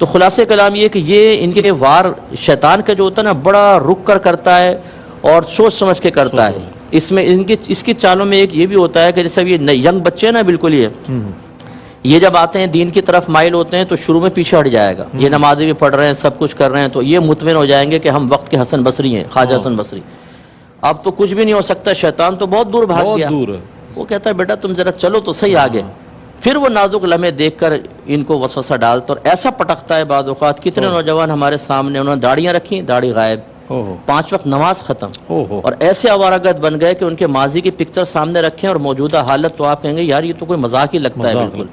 تو خلاصہ کلام یہ کہ یہ ان کے وار شیطان کا جو ہوتا ہے نا بڑا رک کر کرتا ہے اور سوچ سمجھ کے کرتا ہے. اس میں اس کی چالوں میں ایک یہ بھی ہوتا ہے کہ جیسے یہ ینگ بچے ہیں نا بالکل یہ جب آتے ہیں دین کی طرف مائل ہوتے ہیں تو شروع میں پیچھے ہٹ جائے گا. یہ نمازیں بھی پڑھ رہے ہیں سب کچھ کر رہے ہیں تو یہ مطمئن ہو جائیں گے کہ ہم وقت کے حسن بصری ہیں, خواجہ حسن بصری. اب تو کچھ بھی نہیں ہو سکتا, شیطان تو بہت دور بھاگ گیا. وہ کہتا ہے بیٹا تم ذرا چلو تو صحیح آگے. پھر وہ نازک لمحے دیکھ کر ان کو وسوسہ ڈالتا اور ایسا پٹکتا ہے. بعض اوقات کتنے نوجوان ہمارے سامنے انہوں نے داڑیاں رکھی, داڑھی غائب, 5 وقت نماز ختم, اور ایسے آوارہ گرد بن گئے کہ ان کے ماضی کی پکچر سامنے رکھیں اور موجودہ حالت تو آپ کہیں گے یار یہ تو کوئی مذاق ہی لگتا ہے بالکل.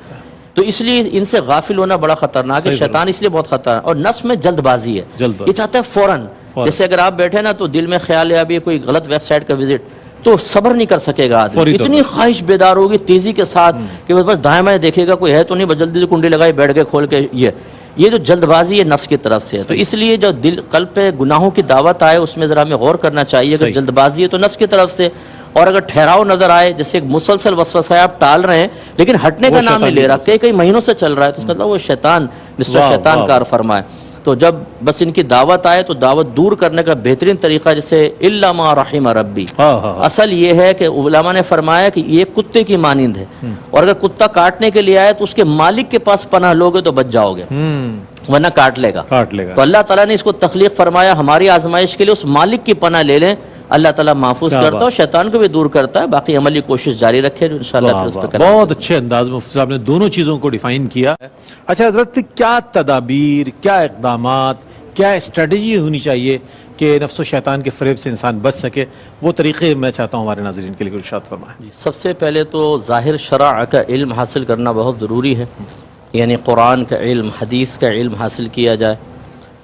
تو اس لیے ان سے غافل ہونا بڑا خطرناک ہے. شیطان اس لیے بہت خطرناک, اور نفس میں جلد بازی ہے, یہ چاہتا ہے فوراً. جیسے اگر آپ بیٹھے نا تو دل میں خیال ہے ابھی کوئی غلط ویب سائٹ کا وزٹ, تو صبر نہیں کر سکے گا آدمی, اتنی خواہش بیدار ہوگی تیزی کے ساتھ کہ بس دائیں بائیں دیکھے گا کوئی ہے تو نہیں, بس جلدی سے کنڈی لگائی بیٹھ کے کھول کے. یہ جو جلد بازی ہے نفس کی طرف سے ہے. تو اس لیے جو قلب پہ گناہوں کی دعوت آئے اس میں ذرا ہمیں غور کرنا چاہیے. اگر جلد بازی ہے تو نفس کی طرف سے, اور اگر ٹھہراؤ نظر آئے جیسے ایک مسلسل وسوسہ ہے آپ ٹال رہے ہیں لیکن ہٹنے کا نام نہیں لے رہا, کئی مہینوں سے چل رہا ہے, تو اس کا مطلب وہ شیطان مسٹر شیطان کار فرمائے. تو جب بس ان کی دعوت آئے تو دعوت دور کرنے کا بہترین طریقہ جیسے الا ما رحم ربی, اصل یہ ہے کہ علماء نے فرمایا کہ یہ کتے کی مانند ہے, اور اگر کتا کاٹنے کے لیے آئے تو اس کے مالک کے پاس پناہ لوگے تو بچ جاؤ گے, ورنہ کاٹ لے گا. تو اللہ تعالیٰ نے اس کو تخلیق فرمایا ہماری آزمائش کے لیے, اس مالک کی پناہ لے لیں, اللہ تعالیٰ محفوظ کرتا ہے اور شیطان کو بھی دور کرتا ہے. باقی عملی کوشش جاری رکھے جو انشاءاللہ پھر اس پہ کریں. بہت اچھے انداز میں مفتی صاحب نے دونوں چیزوں کو ڈیفائن کیا. اچھا حضرت, کیا تدابیر, کیا اقدامات, کیا اسٹریٹجی ہونی چاہیے کہ نفس و شیطان کے فریب سے انسان بچ سکے, وہ طریقے میں چاہتا ہوں ہمارے ناظرین کے لیے ارشاد فرمائیں. سب سے پہلے تو ظاہر شرع کا علم حاصل کرنا بہت ضروری ہے, یعنی قرآن کا علم, حدیث کا علم حاصل کیا جائے,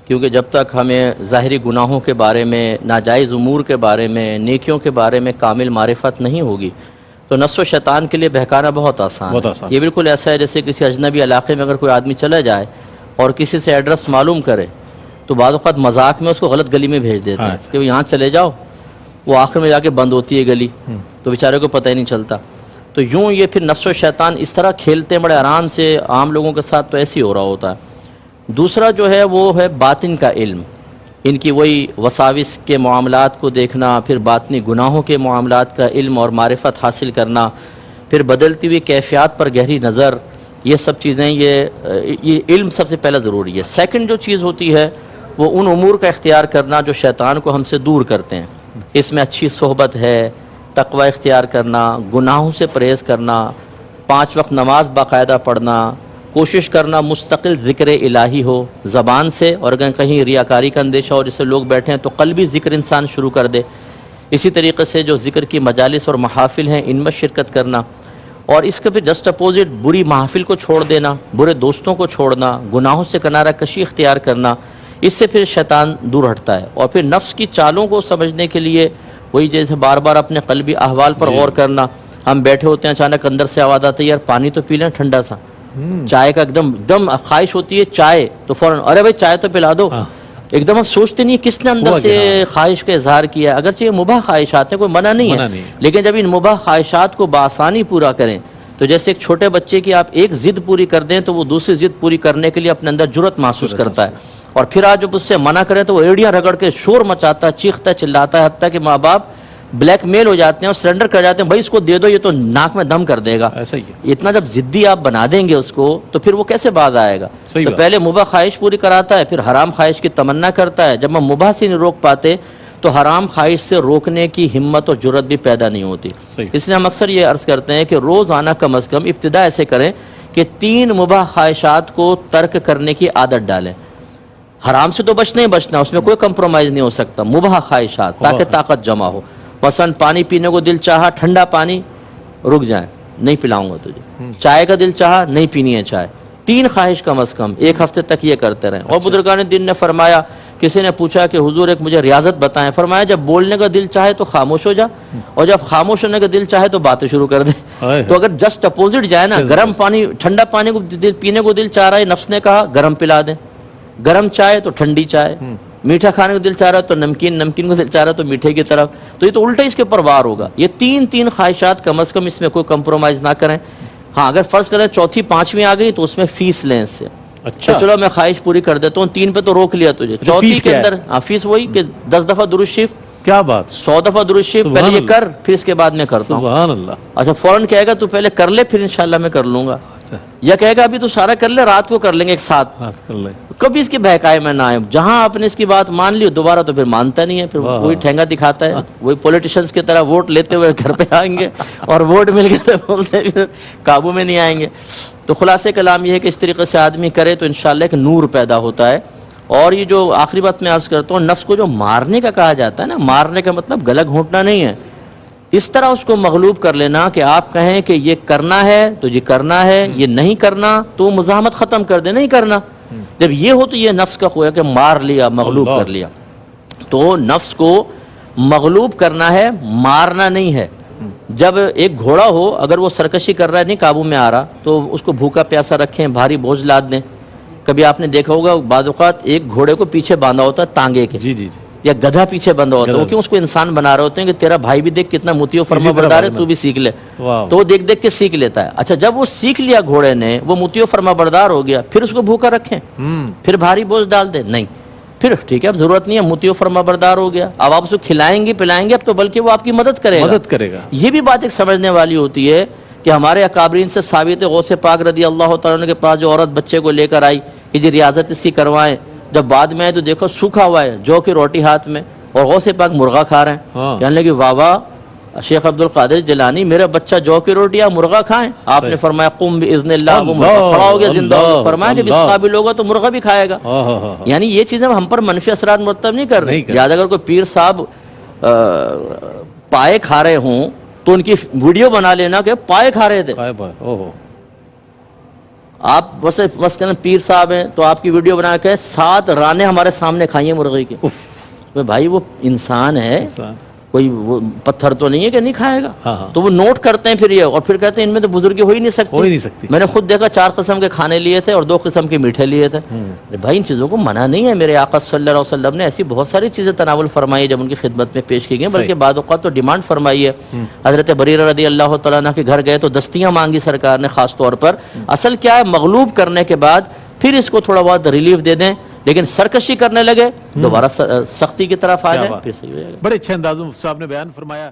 کیونکہ جب تک ہمیں ظاہری گناہوں کے بارے میں, ناجائز امور کے بارے میں, نیکیوں کے بارے میں کامل معرفت نہیں ہوگی تو نفس و شیطان کے لیے بہکانا بہت آسان ہے. یہ بالکل ایسا ہے جیسے کسی اجنبی علاقے میں اگر کوئی آدمی چلا جائے اور کسی سے ایڈریس معلوم کرے تو بعض اوقات مذاق میں اس کو غلط گلی میں بھیج دیتے ہیں کہ یہاں چلے جاؤ, وہ آخر میں جا کے بند ہوتی ہے گلی, تو بیچارے کو پتہ ہی نہیں چلتا. تو یوں یہ پھر نفس و شیطان اس طرح کھیلتے ہیں بڑے آرام سے, عام لوگوں کے ساتھ تو ایسے ہی ہو رہا ہوتا ہے. دوسرا جو ہے وہ ہے باطن کا علم, ان کی وہی وساوس کے معاملات کو دیکھنا, پھر باطنی گناہوں کے معاملات کا علم اور معرفت حاصل کرنا, پھر بدلتی ہوئی کیفیات پر گہری نظر, یہ سب چیزیں یہ علم سب سے پہلے ضروری ہے. سیکنڈ جو چیز ہوتی ہے وہ ان امور کا اختیار کرنا جو شیطان کو ہم سے دور کرتے ہیں. اس میں اچھی صحبت ہے, تقوی اختیار کرنا, گناہوں سے پرہیز کرنا, 5 وقت نماز باقاعدہ پڑھنا, کوشش کرنا مستقل ذکر الہی ہو زبان سے, اور اگر کہیں ریاکاری کا اندیشہ ہو جیسے لوگ بیٹھے ہیں تو قلبی ذکر انسان شروع کر دے. اسی طریقے سے جو ذکر کی مجالس اور محافل ہیں ان میں شرکت کرنا, اور اس کے پھر جسٹ اپوزٹ بری محافل کو چھوڑ دینا, برے دوستوں کو چھوڑنا, گناہوں سے کنارہ کشی اختیار کرنا, اس سے پھر شیطان دور ہٹتا ہے. اور پھر نفس کی چالوں کو سمجھنے کے لیے وہی جیسے بار بار اپنے قلبی احوال پر غور کرنا. ہم بیٹھے ہوتے ہیں اچانک اندر سے آواز آتی ہے یار پانی تو پی لیں ٹھنڈا سا, چائے کا ایک دم خواہش ہوتی ہے چائے, تو فوراً ارے بھائی چائے تو پلا دو. ایک دم ہم سوچتے نہیں کس نے اندر سے خواہش کا اظہار کیا ہے, اگرچہ یہ مباح خواہشات ہیں کوئی منع نہیں ہے, لیکن جب ان مباح خواہشات کو بآسانی پورا کریں تو جیسے ایک چھوٹے بچے کی آپ ایک ضد پوری کر دیں تو وہ دوسری ضد پوری کرنے کے لیے اپنے اندر جرأت محسوس کرتا ہے, اور پھر آج جب اس سے منع کریں تو وہ ایڑیاں رگڑ کے شور مچاتا ہے, چیختا ہے, چلاتا ہے, حتیٰ کہ ماں باپ بلیک میل ہو جاتے ہیں اور سرنڈر کر جاتے ہیں, بھائی اس کو دے دو یہ تو ناک میں دم کر دے گا. ایسا ہی اتنا جب ضدی آپ بنا دیں گے اس کو تو پھر وہ کیسے باز آئے گا. تو پہلے مباح خواہش پوری کراتا ہے, پھر حرام خواہش کی تمنا کرتا ہے. جب ہم مباح سے نہیں روک پاتے تو حرام خواہش سے روکنے کی ہمت اور جرأت بھی پیدا نہیں ہوتی. اس لیے ہم اکثر یہ عرض کرتے ہیں کہ روزانہ کم از کم ابتدا ایسے کریں کہ 3 مباح خواہشات کو ترک کرنے کی عادت ڈالیں. حرام سے تو بچنا ہی بچنا, اس میں کوئی کمپرومائز نہیں ہو سکتا. مباح خواہشات تاکہ طاقت جمع ہو. مثلا پانی پینے کو دل چاہا, ٹھنڈا پانی, رک جائیں نہیں پلاؤں گا تجھے. چائے کا دل چاہا, نہیں پینی ہے چائے. 3 خواہش کم از کم 1 ہفتے تک یہ کرتے رہیں. اور بزرگان دین نے فرمایا, کسی نے پوچھا کہ حضور ایک مجھے ریاضت بتائیں, فرمایا جب بولنے کا دل چاہے تو خاموش ہو جا, اور جب خاموش ہونے کا دل چاہے تو باتیں شروع کر دے. تو اگر جسٹ اپوزٹ جائے نا, گرم پانی ٹھنڈا پانی کو پینے کو دل چاہ رہا ہے, نفس نے کہا گرم پلا دیں, گرم چائے تو ٹھنڈی چائے, میٹھا کھانے کو دل چاہ رہا ہے تو نمکین کو دل چاہ رہا ہے تو میٹھے کی طرف. تو یہ تو الٹا اس کے پر وار ہوگا. یہ 3 خواہشات کم از کم, اس میں کوئی کمپرومائز نہ کریں. ہاں اگر فرض کریں 4تھی 5ویں آ گئی تو اس میں فیس لیں اس سے, اچھا کہ چلو میں خواہش پوری کر دیتا ہوں، 3 پہ تو روک لیا تجھے، چوتھی فیس کے کیا ہے؟ اندر فیس وہی کہ 10 دفعہ درود شریف، کیا بات، 100 دفعہ درود شریف، سبحان پہلے یہ اللہ، کر پھر اس کے بعد میں کرتا ہوں۔ سبحان اللہ۔ اچھا فوراً کہے گا تو پہلے کر لے پھر انشاءاللہ میں کر لوں گا، اچھا یا کہے گا ابھی تو سارا کر لے، رات کو کر لیں گے ایک ساتھ۔ بات کر لیں، کبھی اس کی بہکائے میں نہ آئے، جہاں آپ نے اس کی بات مان لی دوبارہ تو پھر مانتا نہیں ہے، پھر واہ۔ وہی ٹھینگا دکھاتا ہے، وہی پولیٹیشنز کی طرح ووٹ لیتے ہوئے گھر پہ آئیں گے اور ووٹ مل گئے تو بولتے ہیں پھر قابو میں نہیں آئیں گے۔ تو خلاصہ کلام یہ ہے کہ اس طریقے سے آدمی کرے تو انشاءاللہ ایک نور پیدا ہوتا ہے۔ اور یہ جو آخری بات میں عرض کرتا ہوں، نفس کو جو مارنے کا کہا جاتا ہے نا، مارنے کا مطلب گلا گھونٹنا نہیں ہے، اس طرح اس کو مغلوب کر لینا کہ آپ کہیں کہ یہ کرنا ہے تو یہ کرنا ہے، یہ نہیں کرنا تو مزاحمت ختم کر دے، نہیں کرنا۔ جب یہ ہو تو یہ نفس کا خویا کہ مار لیا، مغلوب اللہ۔ کر لیا۔ تو نفس کو مغلوب کرنا ہے، مارنا نہیں ہے۔ جب ایک گھوڑا ہو اگر وہ سرکشی کر رہا ہے، نہیں قابو میں آ رہا، تو اس کو بھوکا پیاسا رکھیں، بھاری بوجھ لاد دیں۔ کبھی آپ نے دیکھا ہوگا بعض اوقات ایک گھوڑے کو پیچھے باندھا ہوتا ہے تانگے کے، جی جی جی، یا گدھا پیچھے بندھا ہوتا ہے، گدھا۔ وہ کیوں اس کو انسان بنا رہے ہوتے ہیں کہ تیرا بھائی بھی دیکھ کتنا مطیع و فرما طرح بردار ہے، بھاگنا۔ تو بھی سیکھ لے۔ واہ، تو وہ دیکھ دیکھ کے سیکھ لیتا ہے۔ اچھا جب وہ سیکھ لیا گھوڑے نے، وہ مطیع و فرما بردار ہو گیا، پھر اس کو بھوکا رکھیں، پھر بھاری بوجھ ڈال دیں؟ نہیں، پھر ٹھیک ہے اب ضرورت نہیں ہے، مطیع و فرما بردار ہو گیا، اب آپ اس کو کھلائیں گے پلائیں گے، اب تو بلکہ وہ آپ کی مدد کرے گا۔ مدد کرے گا۔ یہ بھی بات ایک سمجھنے والی ہوتی ہے کہ ہمارے اکابرین سے ثابت ہے، غوث پاک رضی اللہ تعالیٰ عنہ کے پاس جو عورت بچے کو لے کر آئی کہ جی ریاضت اس کی کروائیں، جب بعد میں آئے تو دیکھو سوکھا ہوا ہے، جو کی روٹی ہاتھ میں، اور غوث پاک مرغا کھا رہے ہیں۔ ہاں۔ کہنے لگے واہ واہ شیخ عبد القادر جیلانی، میرا بچہ جو کی روٹی یا مرغا کھائیں؟ آپ نے فرمایا قم باذن اللہ، وہ مرغا کھڑا ہو گیا، زندہ ہو گیا۔ فرمایا جب اس قابل ہوگا تو مرغا بھی کھائے گا۔ یعنی یہ چیزیں ہم پر منفی اثرات مرتب نہیں کر رہے۔ لہٰذا اگر کوئی پیر صاحب پائے کھا رہے ہوں تو ان کی ویڈیو بنا لینا کہ پائے کھا رہے تھے۔ آپ بس کہنا پیر صاحب ہیں تو آپ کی ویڈیو بنا کے 7 رانے ہمارے سامنے کھائیے مرغی کے۔ بھائی وہ انسان ہے، کوئی وہ پتھر تو نہیں ہے کہ نہیں کھائے گا۔ تو وہ نوٹ کرتے ہیں پھر یہ، اور پھر کہتے ہیں ان میں تو بزرگی ہو ہی نہیں سکتی۔ میں نے خود دیکھا 4 قسم کے کھانے لیے تھے اور 2 قسم کے میٹھے لیے تھے۔ بھائی ان چیزوں کو منع نہیں ہے، میرے آقا صلی اللہ علیہ وسلم نے ایسی بہت ساری چیزیں تناول فرمائی جب ان کی خدمت میں پیش کی گئی، بلکہ بعض اوقات تو ڈیمانڈ فرمائی ہے۔ حضرت بریرہ رضی اللہ تعالیٰ عنہ کے گھر گئے تو دستیاں مانگی سرکار نے خاص طور پر۔ اصل کیا ہے، مغلوب کرنے کے بعد پھر اس کو تھوڑا بہت ریلیف دے دیں، لیکن سرکشی کرنے لگے دوبارہ سختی کی طرف آ جائے، پھر صحیح ہو جائے گا۔ بڑے اچھے انداز میں صاحب نے بیان فرمایا۔